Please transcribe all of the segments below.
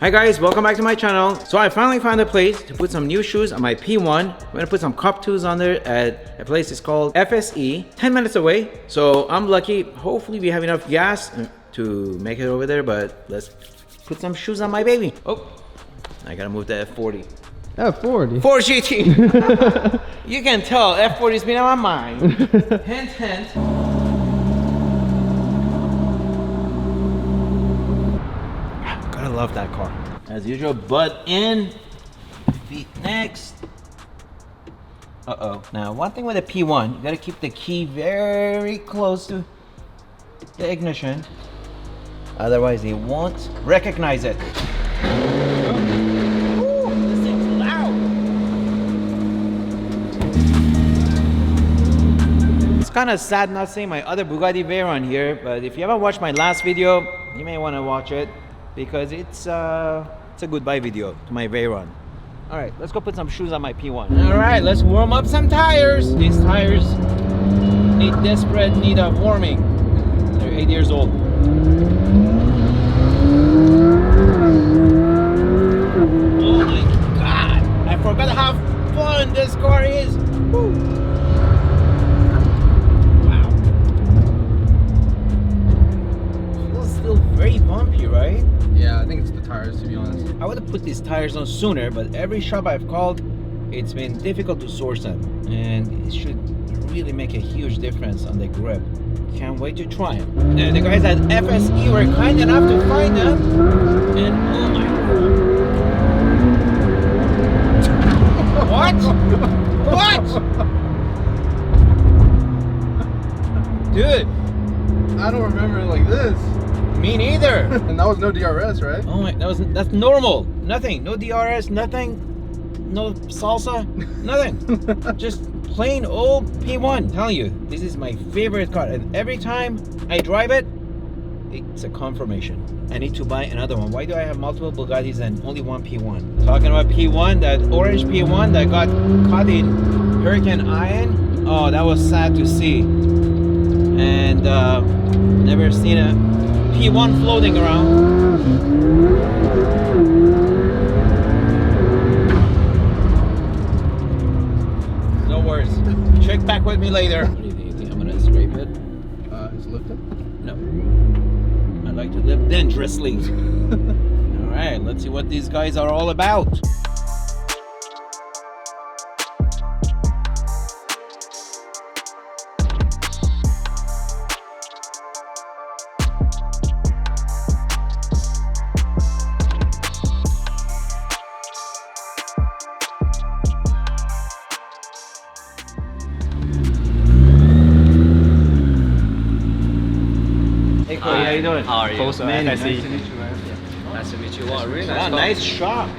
Hi guys, welcome back to my channel. So I finally found a place to put some new shoes on my P1. I'm gonna put some Cup 2s on there at a place it's called FSE, 10 minutes away. So I'm lucky. Hopefully we have enough gas to make it over there, but let's put some shoes on my baby. Oh, I gotta move the F40. F40? 4 GT. You can tell F40's been on my mind. Hint, hint. I love that car. As usual, butt in, feet next. Uh-oh. Now, one thing with a P1, you gotta keep the key very close to the ignition. Otherwise, they won't recognize it. Ooh, this thing's loud. It's kind of sad not seeing my other Bugatti Veyron here, but if you haven't watched my last video, you may want to watch it, because it's a goodbye video to my Veyron. All right, let's go put some shoes on my P1. All right, let's warm up some tires. These tires need desperate need of warming. They're 8 years old. Oh my God, I forgot how fun this car is. Woo. Wow. Feels still very bumpy, right? Yeah, I think it's the tires, to be honest. I would have put these tires on sooner, but every shop I've called, it's been difficult to source them, and it should really make a huge difference on the grip. Can't wait to try them. The guys at FSE were kind enough to find them, and oh my God. What? Dude, I don't remember it like this. me neither. And that was no DRS, right? Oh my, that's normal. Nothing, no DRS, nothing, no salsa, nothing. Just plain old P1. I'm telling you, this is my favorite car, and every time I drive it, it's a confirmation. I need to buy another one. Why do I have multiple Bugattis and only one P1? Talking about P1, that orange P1 that got caught in Hurricane Ian. Oh, that was sad to see. And never seen a P1 floating around. No worries. Check back with me later. What do you think? I'm gonna scrape it? Is it lifted? No. I like to live dangerously. All right, let's see what these guys are all about. Hey, Cody, how you doing? How are you? Man, nice to Nice meet you. Nice to meet you. Wow, really Wow, nice shop.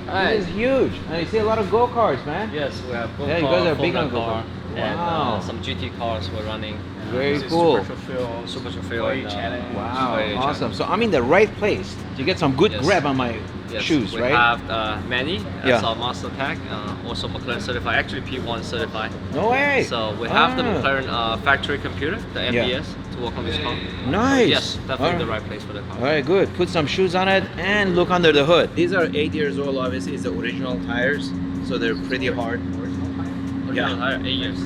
This is huge. And you see a lot of go-karts, man. Yes, we have go-kart, Yeah, you guys are big on Formula car, go-kart. and Wow. some GT cars we're running. Very cool. Super Trofeo and Wow, Toy awesome. Challenge. So I'm in the right place to get some good Yes. grab on my Yes, shoes, we right? have Manny Yeah. as our master tech, also McLaren certified, actually P1 certified. No way. So we have the Ah. McLaren factory computer, the MBS, to work on this car. Nice. Yes, definitely Alright. the right place for the car. All right, good. Put some shoes on it and look under the hood. These are 8 years old, obviously. It's the original tires, so they're pretty hard. Original tire, 8 years.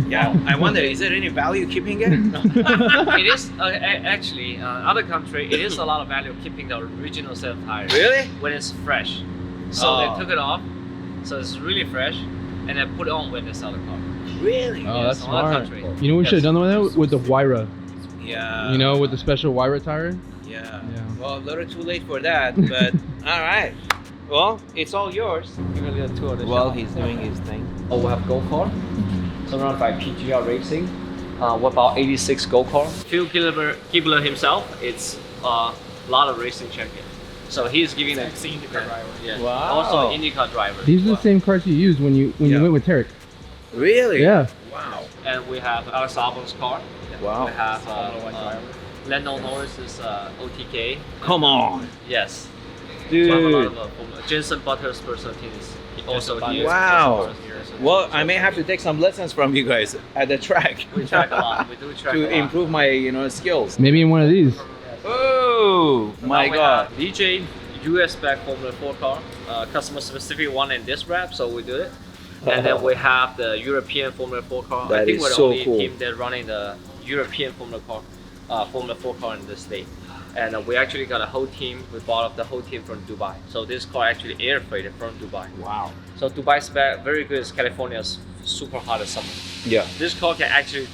Yeah, I wonder, is there any value keeping it? It is actually other country. It is a lot of value keeping the original set of tires. Really? When it's fresh. So Oh. they took it off, so it's really fresh, and then put it on when they sell the car. Really? Oh, Yes, that's on our smart. country. You know what we should have done with that? With the Huayra. Yeah. You know, with the special Huayra tire? Yeah. Yeah. Well, a little too late for that, but all right. Well, it's all yours. Give me a little tour of the While shop. he's doing his thing. Oh, we have go-kart. So run by PGR Racing. What about 86 go-kart? Phil Gibler himself, it's a lot of racing champion. So he's giving the IndyCar driver. Yeah. Wow. Also IndyCar driver. These are the same cars you used when you Yeah. went with Tarek. Really? Yeah. Wow. And we have Alex Albon's car. Wow. We have Lando Norris's OTK. Come on. Yes. We have a lot Dude. of, Jensen Butler's personal teams. Also here. Wow. Well, I may have to take some lessons from you guys at the track. We track a lot. We do track a to lot. improve my, skills. Maybe in one of these. Oh So my now we God! have DJ US spec Formula 4 car, customer specific one in this wrap, so we do it. And then we have the European Formula 4 car. I That think is we're the so only cool. team that running the European Formula 4 car in the state. And we actually got a whole team. We bought up the whole team from Dubai. So this car actually air freighted from Dubai. Wow. So Dubai spec very good. It's California's super hot in summer. Yeah. This car can actually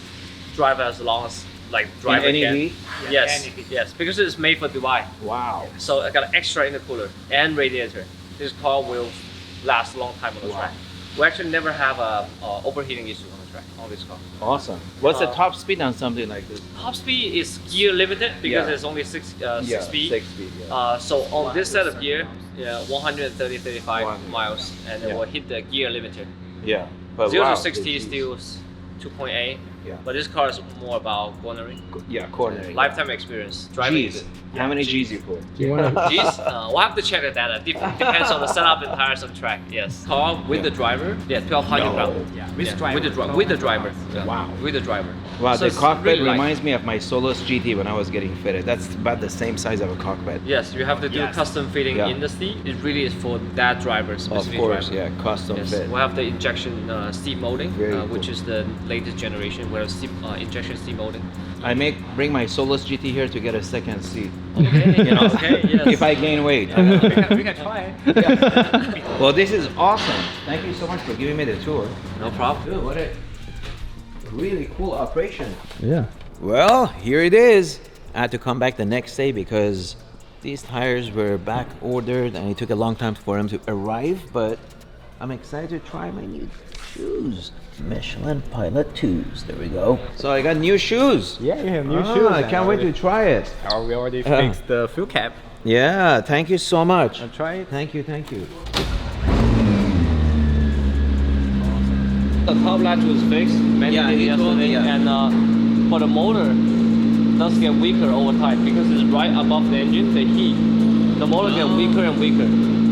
drive as long as like driver any can. heat? Yes, yes, because it's made for Dubai. Wow. So I got an extra intercooler and radiator. This car will last a long time on the track. We actually never have a overheating issue on the track on this car. Awesome. What's the top speed on something like this? Top speed is gear limited because Yeah. it's only six speed. 6 speed. Yeah. So on this set of gear, 135 Wow. miles, and then Yeah. we'll hit the gear limiter. Yeah. But 0 wow, to 60 is geez. still 2.8. Yeah. But this car is more about cornering. Yeah, cornering. Lifetime experience. Driving G's. How many G's you put? Do you want to? G's? We'll have to check the data. Depends on the setup and tires on track. Yes. Car with the driver. Yeah, 1200 No. pounds. Yeah, With the driver. Yeah. Wow. With the driver. Wow, So the it's cockpit really light. reminds me of my Solus GT when I was getting fitted. That's about the same size of a cockpit. Yes, you have to do Yes. custom fitting Yeah. in the seat. It really is for that driver, Of specific course, driver. yeah, custom Yes, fit. we have the injection seat molding, Very which cool. is the latest generation. We have injection seat molding. I may bring my Solus GT here to get a second seat. Okay, You know, okay, yes. if I gain weight. we can try it. Well, this is awesome. Thank you so much for giving me the tour. No problem. Dude, what a really cool operation. Yeah. Well, here it is. I had to come back the next day because these tires were back ordered and it took a long time for them to arrive, but I'm excited to try my new shoes. Michelin Pilot 2s. There we go. So I got new shoes. Yeah, you have new shoes. I can't wait to try it. We already fixed the fuel cap. Yeah, thank you so much. I'll try it. Thank you, thank you. The top latch was fixed. Manny Yeah, did he told me, yesterday, yeah. and but the motor does get weaker over time because it's right above the engine. The heat, the motor get weaker and weaker.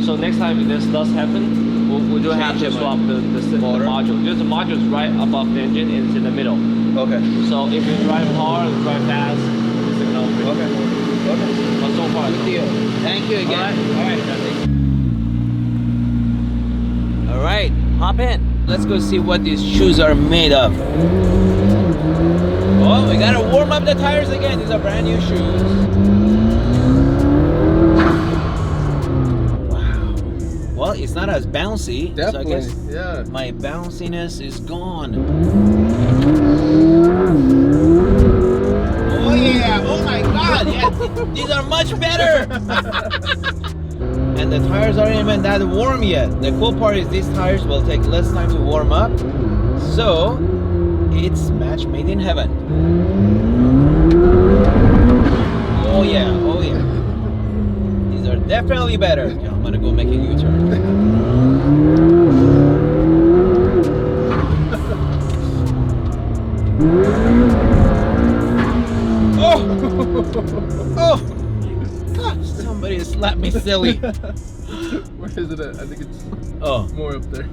So next time if this does happen, we do have to Change it, swap the motor. module. Because the module is right above the engine and it's in the middle. Okay. So if you drive hard, drive fast, it's gonna operate. Okay. Okay. But so far, Good deal. Thank you again. All right, hop in. Let's go see what these shoes are made of. Oh, we gotta warm up the tires again. These are brand new shoes. Wow. Well, it's not as bouncy, Definitely. so I guess Yeah. my bounciness is gone. Oh yeah! Oh my God! Yeah, these are much better. And the tires aren't even that warm yet. The cool part is these tires will take less time to warm up, so it's match made in heaven. Oh yeah! Oh yeah! These are definitely better. Okay, I'm gonna go make a U-turn. Oh! Oh! God, somebody slapped me silly. Where is it at? I think it's Oh. more up there.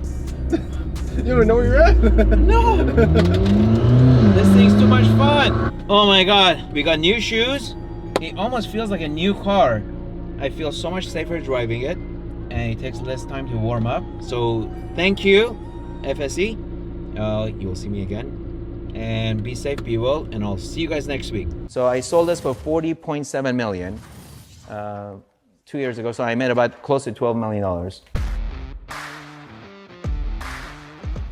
You don't even know where you're at? No! This thing's too much fun. Oh my God, we got new shoes. It almost feels like a new car. I feel so much safer driving it, and it takes less time to warm up. So thank you, FSE. You will see me again. And be safe, be well, and I'll see you guys next week. So I sold this for 40.7 million 2 years ago. So I made about close to $12 million.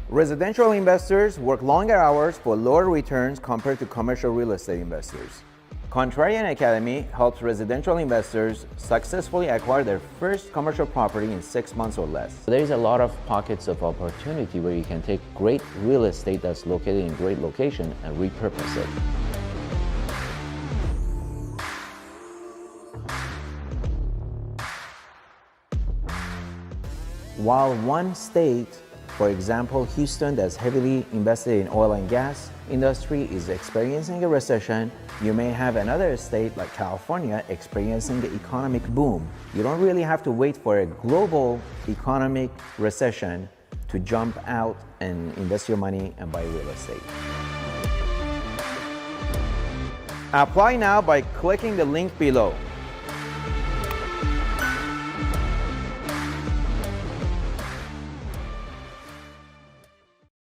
Residential investors work longer hours for lower returns compared to commercial real estate investors. Contrarian Academy helps residential investors successfully acquire their first commercial property in 6 months or less. There's a lot of pockets of opportunity where you can take great real estate that's located in great location and repurpose it. While one state, for example, Houston, that's heavily invested in oil and gas industry is experiencing a recession, you may have another state like California experiencing the economic boom. You don't really have to wait for a global economic recession to jump out and invest your money and buy real estate. Apply now by clicking the link below.